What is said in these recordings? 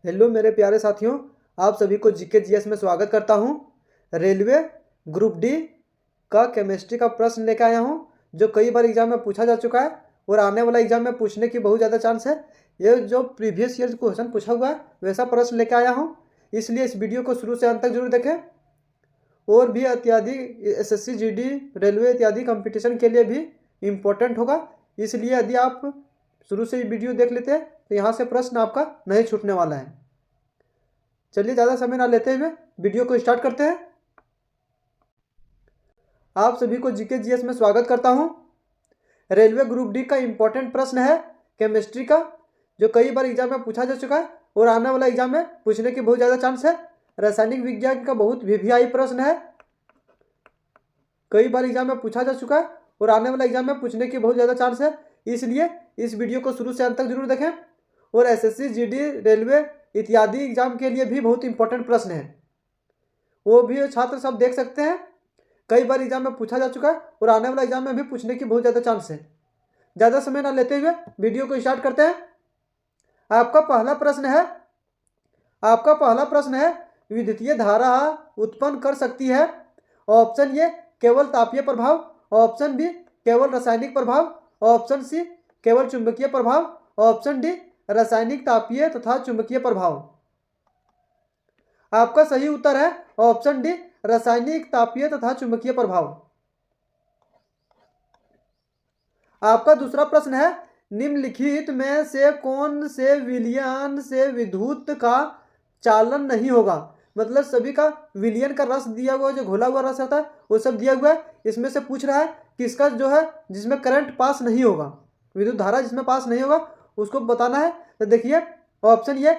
Hello मेरे प्यारे साथियों, आप सभी को जीके जीएस में स्वागत करता हूं। रेलवे ग्रुप डी का केमिस्ट्री का प्रश्न लेकर आया हूं, जो कई बार एग्जाम में पूछा जा चुका है और आने वाला एग्जाम में पूछने की बहुत ज़्यादा चांस है। ये जो प्रीवियस ईयर क्वेश्चन पूछा हुआ है वैसा प्रश्न लेकर आया हूँ, इसलिए इस वीडियो को शुरू से अंत तक जरूर देखें। और भी इत्यादि एसएससी जीडी रेलवे इत्यादि कंपटीशन के लिए भी इम्पोर्टेंट होगा, इसलिए यदि आप शुरू से वीडियो देख लेते हैं तो यहाँ से प्रश्न आपका नहीं छूटने वाला है। चलिए ज़्यादा समय ना लेते हुए वीडियो को स्टार्ट करते हैं। आप सभी को जीके जीएस में स्वागत करता हूं। रेलवे ग्रुप डी का इम्पोर्टेंट प्रश्न है केमिस्ट्री का, जो कई बार एग्जाम में पूछा जा चुका है और आने वाला एग्जाम में पूछने की बहुत ज़्यादा चांस है। रासायनिक विज्ञान का बहुत वीवीआई प्रश्न है, कई बार एग्जाम में पूछा जा चुका है और आने वाला एग्जाम में पूछने की बहुत ज़्यादा चांस है, इसलिए इस वीडियो को शुरू से अंत तक जरूर देखें। और एसएससी जीडी रेलवे इत्यादि एग्जाम के लिए भी बहुत इंपॉर्टेंट प्रश्न है, वो भी छात्र सब देख सकते हैं। कई बार एग्जाम में पूछा जा चुका है और आने वाला एग्जाम में भी पूछने की बहुत ज़्यादा चांस है। ज़्यादा समय ना लेते हुए वीडियो को स्टार्ट करते हैं। आपका पहला प्रश्न है विद्युतीय धारा उत्पन्न कर सकती है। ऑप्शन ए केवल तापीय प्रभाव, ऑप्शन बी केवल रासायनिक प्रभाव, ऑप्शन सी केवल चुंबकीय प्रभाव, ऑप्शन डी रासायनिक तापीय तथा चुंबकीय प्रभाव। आपका सही उत्तर है ऑप्शन डी रासायनिक तापीय तथा चुंबकीय प्रभाव। आपका दूसरा प्रश्न है निम्नलिखित में से कौन से विलयन से विद्युत का चालन नहीं होगा। मतलब सभी का विलयन का रस दिया हुआ, जो घोला हुआ रस होता है वो सब दिया हुआ है। इसमें से पूछ रहा है किसका जो है जिसमें करंट पास नहीं होगा, विद्युत धारा जिसमें पास नहीं होगा उसको बताना है। तो देखिए ऑप्शन ए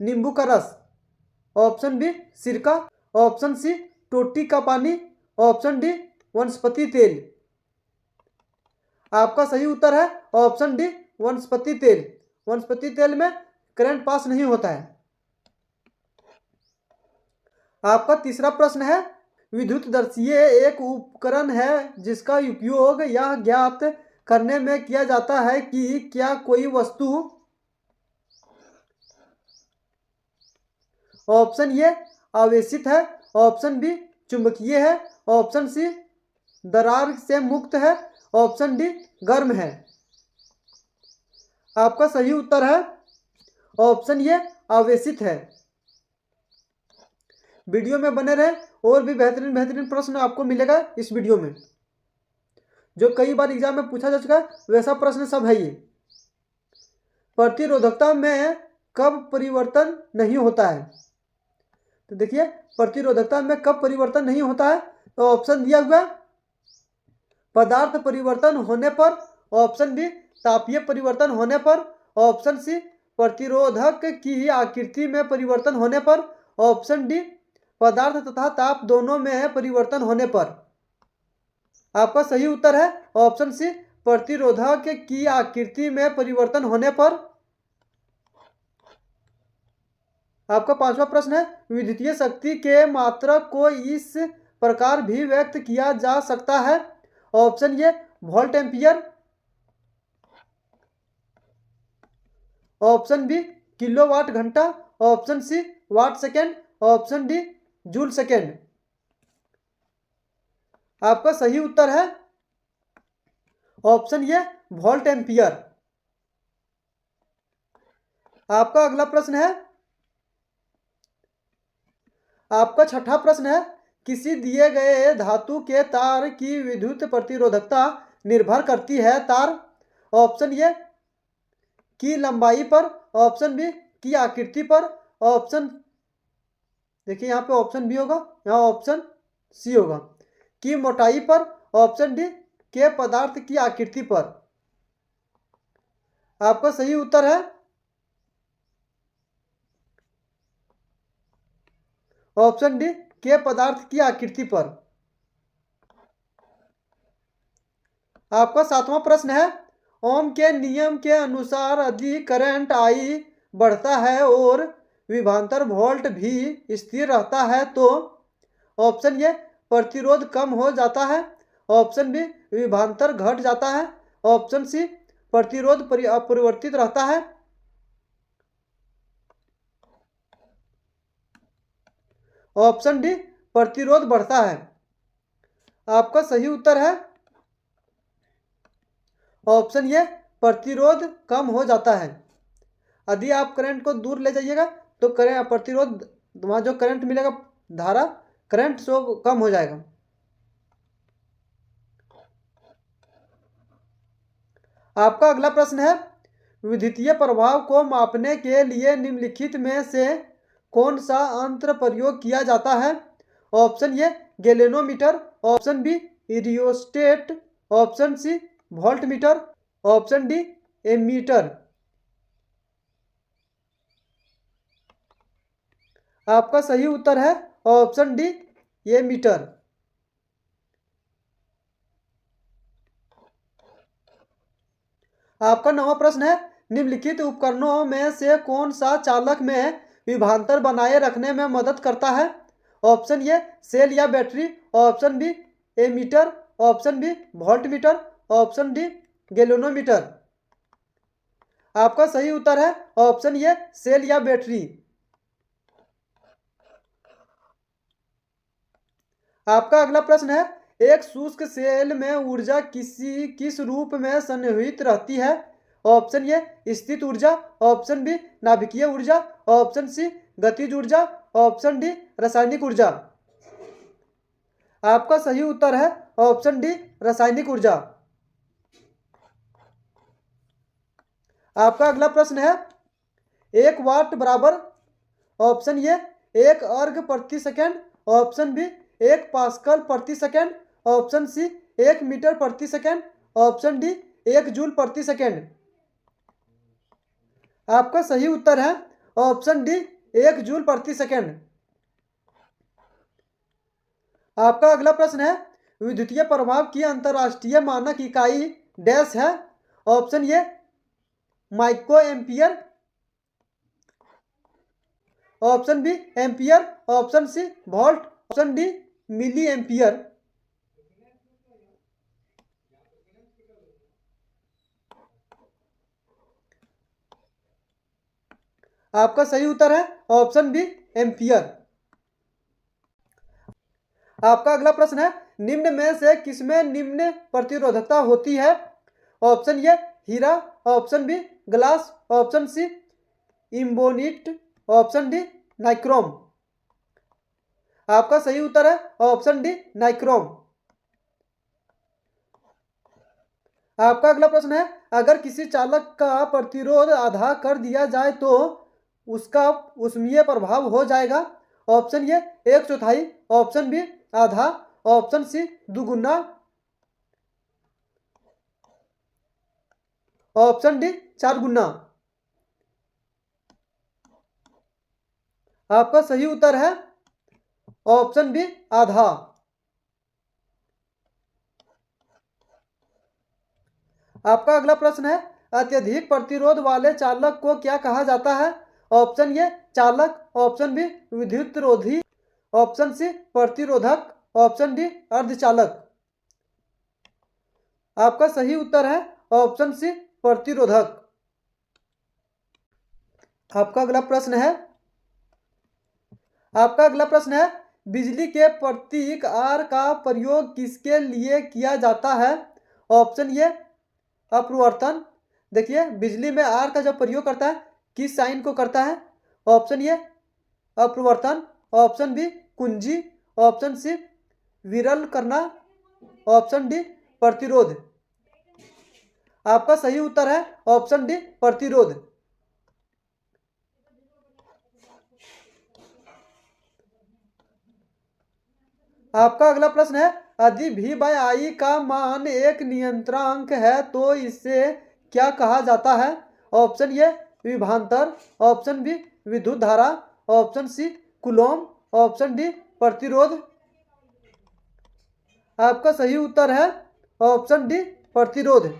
नींबू का रस, ऑप्शन बी सिरका, ऑप्शन सी टोटी का पानी, ऑप्शन डी वनस्पति तेल। आपका सही उत्तर है ऑप्शन डी वनस्पति तेल। वनस्पति तेल में करंट पास नहीं होता है। आपका तीसरा प्रश्न है विद्युतदर्शी एक उपकरण है जिसका उपयोग यह ज्ञात करने में किया जाता है कि क्या कोई वस्तु, ऑप्शन ए आवेशित है, ऑप्शन बी चुंबकीय है, ऑप्शन सी दरार से मुक्त है, ऑप्शन डी गर्म है। आपका सही उत्तर है ऑप्शन ए आवेशित है। वीडियो में बने रहे, और भी बेहतरीन बेहतरीन प्रश्न आपको मिलेगा इस वीडियो में, जो कई बार एग्जाम में पूछा जा चुका है वैसा प्रश्न सब है ये। प्रतिरोधकता में कब परिवर्तन नहीं होता है। तो देखिए प्रतिरोधकता में कब परिवर्तन नहीं होता है, तो ऑप्शन दिया हुआ पदार्थ परिवर्तन होने पर, ऑप्शन बी तापीय परिवर्तन होने पर, ऑप्शन सी प्रतिरोधक की आकृति में परिवर्तन होने पर, ऑप्शन डी पदार्थ तथा ताप दोनों में परिवर्तन होने पर। आपका सही उत्तर है ऑप्शन सी प्रतिरोधक की आकृति में परिवर्तन होने पर। आपका पांचवा प्रश्न है विद्युतीय शक्ति के मात्रक को इस प्रकार भी व्यक्त किया जा सकता है। Option A volt ampere, option B kilowatt घंटा, option C watt second, option D joule second. आपका सही उत्तर है ऑप्शन ए वोल्ट एम्पियर। आपका अगला प्रश्न है, आपका छठा प्रश्न है किसी दिए गए धातु के तार की विद्युत प्रतिरोधकता निर्भर करती है तार, ऑप्शन ए की लंबाई पर, ऑप्शन बी की आकृति पर, ऑप्शन, देखिए यहाँ पे ऑप्शन बी होगा, यहाँ ऑप्शन सी होगा, की मोटाई पर, ऑप्शन डी के पदार्थ की आकृति पर। आपका सही उत्तर है ऑप्शन डी के पदार्थ की आकृति पर। आपका सातवां प्रश्न है ओम के नियम के अनुसार यदि करंट आई बढ़ता है और विभवांतर वोल्ट भी स्थिर रहता है तो, ऑप्शन ए प्रतिरोध कम हो जाता है, ऑप्शन बी विभवांतर घट जाता है, ऑप्शन सी प्रतिरोध अपरिवर्तित रहता है। ऑप्शन डी प्रतिरोध बढ़ता है। आपका सही उत्तर है ऑप्शन ये प्रतिरोध कम हो जाता है। यदि आप करंट को दूर ले जाइएगा तो प्रतिरोध वहाँ जो करंट मिलेगा धारा करंट सो कम हो जाएगा। आपका अगला प्रश्न है विद्युतीय प्रभाव को मापने के लिए निम्नलिखित में से कौन सा यंत्र प्रयोग किया जाता है। Option A galvanometer, option B rheostat, option C voltmeter, option D ammeter. आपका सही उत्तर है ऑप्शन डी एमीटर। आपका 9वां प्रश्न है निम्नलिखित उपकरणों में से कौन सा चालक में विभवांतर बनाए रखने में मदद करता है। ऑप्शन ए सेल या battery, option B ammeter, option B voltmeter, option D galvanometer. आपका सही उत्तर है ऑप्शन ए सेल या बैटरी। आपका अगला प्रश्न है एक शुष्क सेल में ऊर्जा किस रूप में संग्रहित रहती है। ऑप्शन ए स्थित ऊर्जा, ऑप्शन बी नाभिकीय ऊर्जा, ऑप्शन सी गतिज ऊर्जा, ऑप्शन डी रासायनिक ऊर्जा। आपका सही उत्तर है ऑप्शन डी रासायनिक ऊर्जा। आपका अगला प्रश्न है 1 वाट बराबर ऑप्शन ए 1 अर्ग प्रति सेकेंड, ऑप्शन बी 1 पास्कल प्रति सेकेंड, ऑप्शन सी 1 मीटर प्रति सेकेंड, ऑप्शन डी 1 जूल प्रति सेकेंड। आपका सही उत्तर है ऑप्शन डी 1 जूल प्रति सेकेंड। आपका अगला प्रश्न है विद्युतीय प्रभाव की अंतरराष्ट्रीय मानक इकाई डैश है। Option A micro ampere, option B ampere, option C volt, option D milli ampere. आपका सही उत्तर है ऑप्शन बी एम्पियर। आपका अगला प्रश्न है निम्न में से किसमें निम्न प्रतिरोधकता होती है। ऑप्शन ए हीरा, option B glass, option C ebonite, option D nichrome. आपका सही उत्तर है ऑप्शन डी नाइक्रोम। आपका अगला प्रश्न है अगर किसी चालक का प्रतिरोध आधा कर दिया जाए तो उसका ऊष्मीय प्रभाव हो जाएगा। ऑप्शन ए 1/4, ऑप्शन बी आधा, ऑप्शन सी दुगुना, ऑप्शन डी 4 गुना। आपका सही उत्तर है ऑप्शन बी आधा। आपका अगला प्रश्न है अत्यधिक प्रतिरोध वाले चालक को क्या कहा जाता है। ऑप्शन ए चालक, ऑप्शन बी विद्युतरोधी, ऑप्शन सी प्रतिरोधक, ऑप्शन डी अर्धचालक। आपका सही उत्तर है ऑप्शन सी प्रतिरोधक। आपका अगला प्रश्न है बिजली के प्रतीक आर का प्रयोग किसके लिए किया जाता है। ऑप्शन ए अपरिवर्तन, देखिए बिजली में आर का जब प्रयोग करता है किस साइन को करता है। ऑप्शन ए अपरिवर्तन, ऑप्शन बी कुंजी, ऑप्शन सी विरल करना, ऑप्शन डी प्रतिरोध। आपका सही उत्तर है ऑप्शन डी प्रतिरोध। आपका अगला प्रश्न है यदि V बाय I का मान एक नियंत्रक है तो इसे क्या कहा जाता है। ऑप्शन ए विभवांतर, ऑप्शन बी विद्युत धारा, option C coulomb, option D प्रतिरोध। आपका सही उत्तर है ऑप्शन डी प्रतिरोध।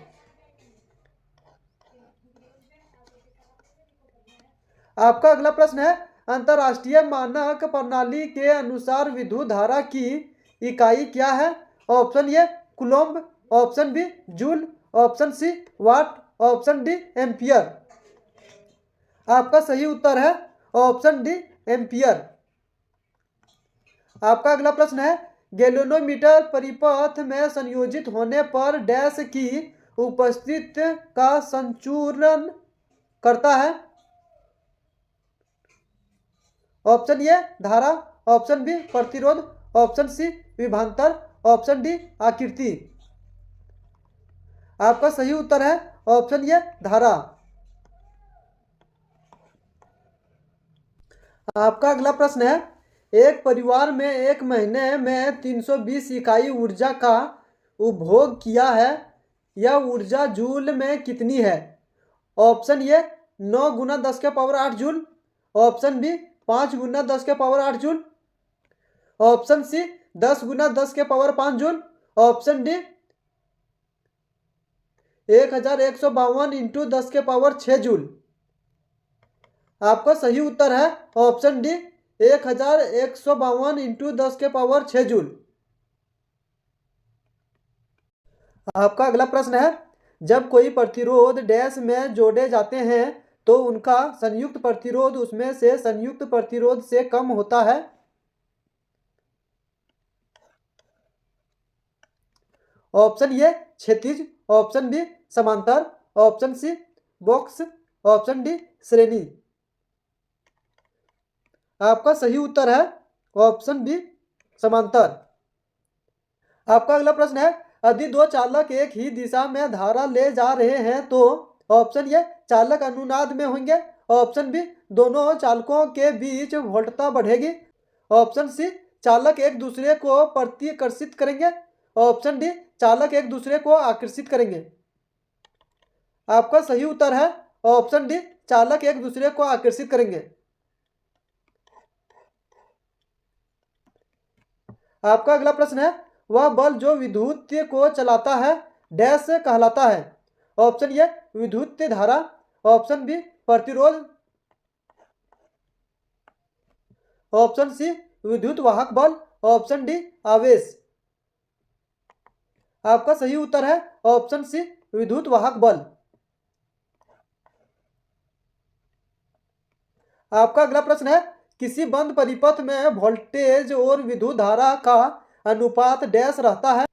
आपका अगला प्रश्न है अंतरराष्ट्रीय मानक प्रणाली के अनुसार विद्युत धारा की इकाई क्या है। Option A coulomb, option B joule, option C watt, option D ampere. आपका सही उत्तर है ऑप्शन डी एम्पियर। आपका अगला प्रश्न है, गैल्वेनोमीटर परिपथ में संयोजित होने पर डैश की उपस्थिति का संचूरण करता है। ऑप्शन ए धारा, ऑप्शन बी प्रतिरोध, ऑप्शन सी विभवांतर, ऑप्शन डी आकृति। आपका सही उत्तर है ऑप्शन ए धारा। आपका अगला प्रश्न है, एक परिवार में एक महीने में 320 इकाई ऊर्जा का उपभोग किया है, यह ऊर्जा जूल में कितनी है? ऑप्शन ए 9 गुना 10 के पावर 8 जूल, ऑप्शन बी 5 गुना 10 के पावर 8 जूल, ऑप्शन सी 10 गुना 10 के power 5 joule, option D 1152 into 10 के पावर 6 जूल। आपका सही उत्तर है ऑप्शन डी 1152 इंटू 10 के पावर 6 जूल। आपका अगला प्रश्न है, जब कोई प्रतिरोध डैश में जोड़े जाते हैं तो उनका संयुक्त प्रतिरोध उसमें से संयुक्त प्रतिरोध से कम होता है। ऑप्शन ए क्षैतिज, ऑप्शन बी समांतर, option C box, option D श्रेणी। आपका सही उत्तर है ऑप्शन बी समांतर। आपका अगला प्रश्न है, यदि दो चालक एक ही दिशा में धारा ले जा रहे हैं तो ऑप्शन ए चालक अनुनाद में होंगे, ऑप्शन बी दोनों चालकों के बीच वोल्टता बढ़ेगी, ऑप्शन सी चालक एक दूसरे को प्रतिकर्षित करेंगे, ऑप्शन डी चालक एक दूसरे को आकर्षित करेंगे। आपका सही उत्तर है ऑप्शन डी चालक एक दूसरे को आकर्षित करेंगे। आपका अगला प्रश्न है, वह बल जो विद्युत को चलाता है डैश कहलाता है। ऑप्शन ए विद्युत धारा, ऑप्शन बी प्रतिरोध, ऑप्शन सी विद्युत वाहक बल, ऑप्शन डी आवेश। आपका सही उत्तर है ऑप्शन सी विद्युत वाहक बल। आपका अगला प्रश्न है, किसी बंद परिपथ में वोल्टेज और विद्युत धारा का अनुपात डैश रहता है।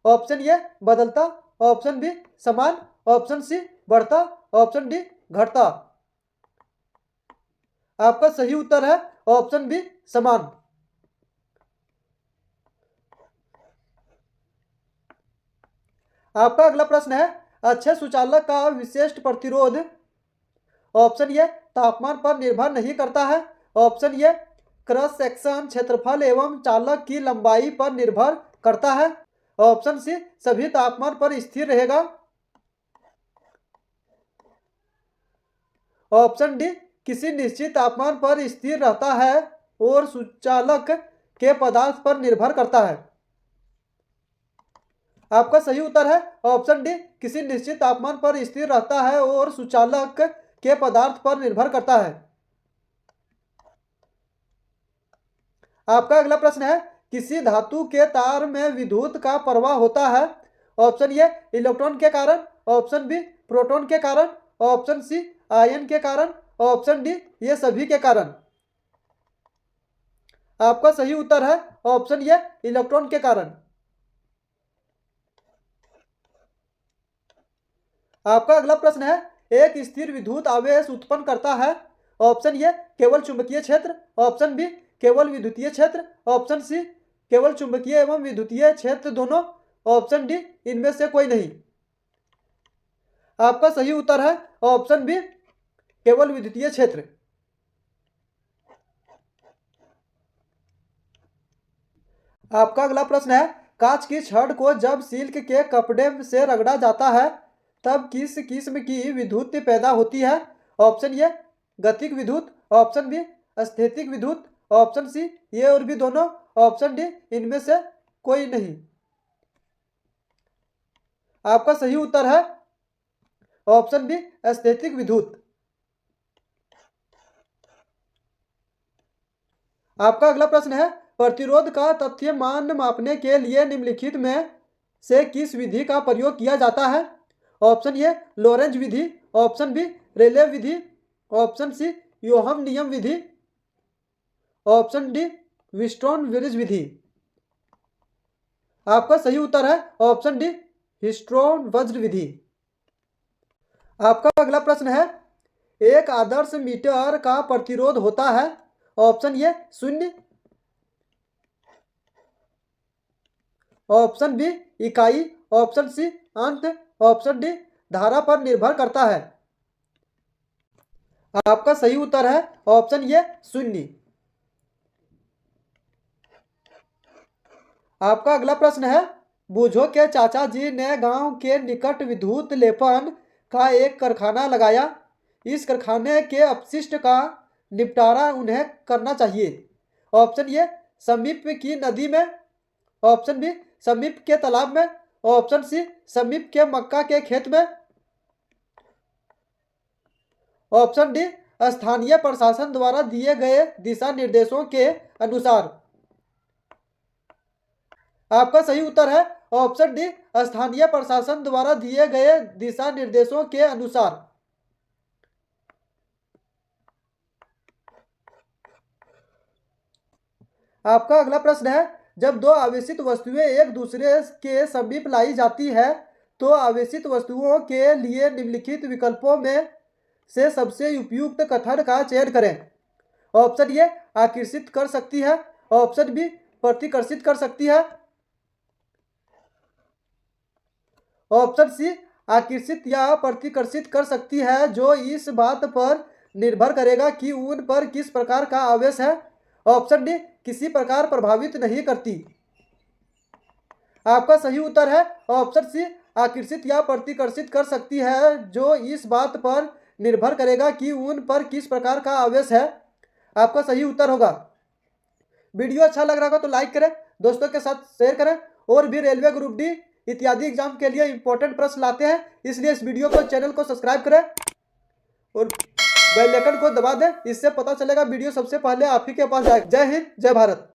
ऑप्शन ए बदलता, ऑप्शन बी समान, ऑप्शन सी बढ़ता, ऑप्शन डी घटता। आपका सही उत्तर है ऑप्शन बी समान। आपका अगला प्रश्न है, अच्छे सुचालक का विशिष्ट प्रतिरोध। ऑप्शन ए तापमान पर निर्भर नहीं करता है, ऑप्शन ए क्रॉस सेक्शन क्षेत्रफल एवं चालक की लंबाई पर निर्भर करता है, ऑप्शन सी सभी तापमान पर स्थिर रहेगा, ऑप्शन डी किसी निश्चित तापमान पर स्थिर रहता है और सुचालक के पदार्थ पर निर्भर करता है। आपका सही उत्तर है ऑप्शन डी किसी निश्चित तापमान पर स्थिर रहता है और सुचालक के पदार्थ पर निर्भर करता है। आपका अगला प्रश्न है, किसी धातु के तार में विद्युत का प्रवाह होता है। ऑप्शन ए इलेक्ट्रॉन के कारण, ऑप्शन बी प्रोटॉन के कारण, ऑप्शन सी आयन के कारण, ऑप्शन डी ये सभी के कारण। आपका सही उत्तर है ऑप्शन ए इलेक्ट्रॉन के कारण। आपका अगला प्रश्न है, एक स्थिर विद्युत आवेश उत्पन्न करता है। ऑप्शन ए केवल चुंबकीय क्षेत्र, ऑप्शन बी केवल विद्युतीय क्षेत्र, ऑप्शन सी केवल चुंबकीय एवं विद्युतीय क्षेत्र दोनों, ऑप्शन डी इनमें से कोई नहीं। आपका सही उत्तर है ऑप्शन बी केवल विद्युतीय क्षेत्र। आपका अगला प्रश्न है, कांच की छड़ को जब सिल्क के कपड़े से रगड़ा जाता है तब किस किस्म की विद्युत पैदा होती है। ऑप्शन ए गतिक विद्युत, ऑप्शन बी स्थैतिक विद्युत, ऑप्शन सी ये और भी दोनों, ऑप्शन डी इनमें से कोई नहीं। आपका सही उत्तर है ऑप्शन बी स्थैतिक विद्युत। आपका अगला प्रश्न है, प्रतिरोध का तथ्य मान मापने के लिए निम्नलिखित में से किस विधि का प्रयोग किया जाता है। ऑप्शन ए लोरेंज विधि, ऑप्शन बी रेले विधि, ऑप्शन सी योहम नियम विधि, ऑप्शन डी व्हीटस्टोन ब्रिज विधि। आपका सही उत्तर है ऑप्शन डी, व्हीटस्टोन वज्र विधि। आपका अगला प्रश्न है, एक आदर्श मीटर का प्रतिरोध होता है। ऑप्शन ए 0, ऑप्शन बी इकाई, ऑप्शन सी अंत, ऑप्शन डी धारा पर निर्भर करता है। आपका सही उत्तर है ऑप्शन ए 0। आपका अगला प्रश्न है, बूझो के चाचा जी ने गांव के निकट विद्युत लेपन का एक कारखाना लगाया। इस कारखाने के अपशिष्ट का निपटारा उन्हें करना चाहिए। ऑप्शन ए समीप की नदी में, ऑप्शन बी समीप के तालाब में, ऑप्शन सी समीप के मक्का के खेत में, ऑप्शन डी स्थानीय प्रशासन द्वारा दिए गए दिशा निर्देशों के अनुसार। आपका सही उत्तर है ऑप्शन डी, स्थानीय प्रशासन द्वारा दिए गए दिशा निर्देशों के अनुसार। आपका अगला प्रश्न है, जब दो आवेशित वस्तुएं एक दूसरे के समीप लाई जाती है तो आवेशित वस्तुओं के लिए निम्नलिखित विकल्पों में से सबसे उपयुक्त कथन का चयन करें। ऑप्शन ए आकर्षित कर सकती है, ऑप्शन बी प्रतिकर्षित कर सकती है, ऑप्शन सी आकर्षित या प्रतिकर्षित कर सकती है, जो इस बात पर निर्भर करेगा कि उन पर किस प्रकार का आवेश है, ऑप्शन डी किसी प्रकार प्रभावित नहीं करती। आपका सही उत्तर है ऑप्शन सी आकर्षित या प्रतिकर्षित कर सकती है, जो इस बात पर निर्भर करेगा कि उन पर किस प्रकार का आवेश है। आपका सही उत्तर होगा। वीडियो अच्छा लग रहा होगा तो लाइक करें, दोस्तों के साथ शेयर करें। और भी रेलवे ग्रुप डी इत्यादि एग्जाम के लिए इंपॉर्टेंट प्रश्न लाते हैं, इसलिए इस वीडियो को चैनल को सब्सक्राइब करें और बेल आइकन को दबा दें। इससे पता चलेगा वीडियो सबसे पहले आप ही के पास जाए। जय हिंद, जय भारत।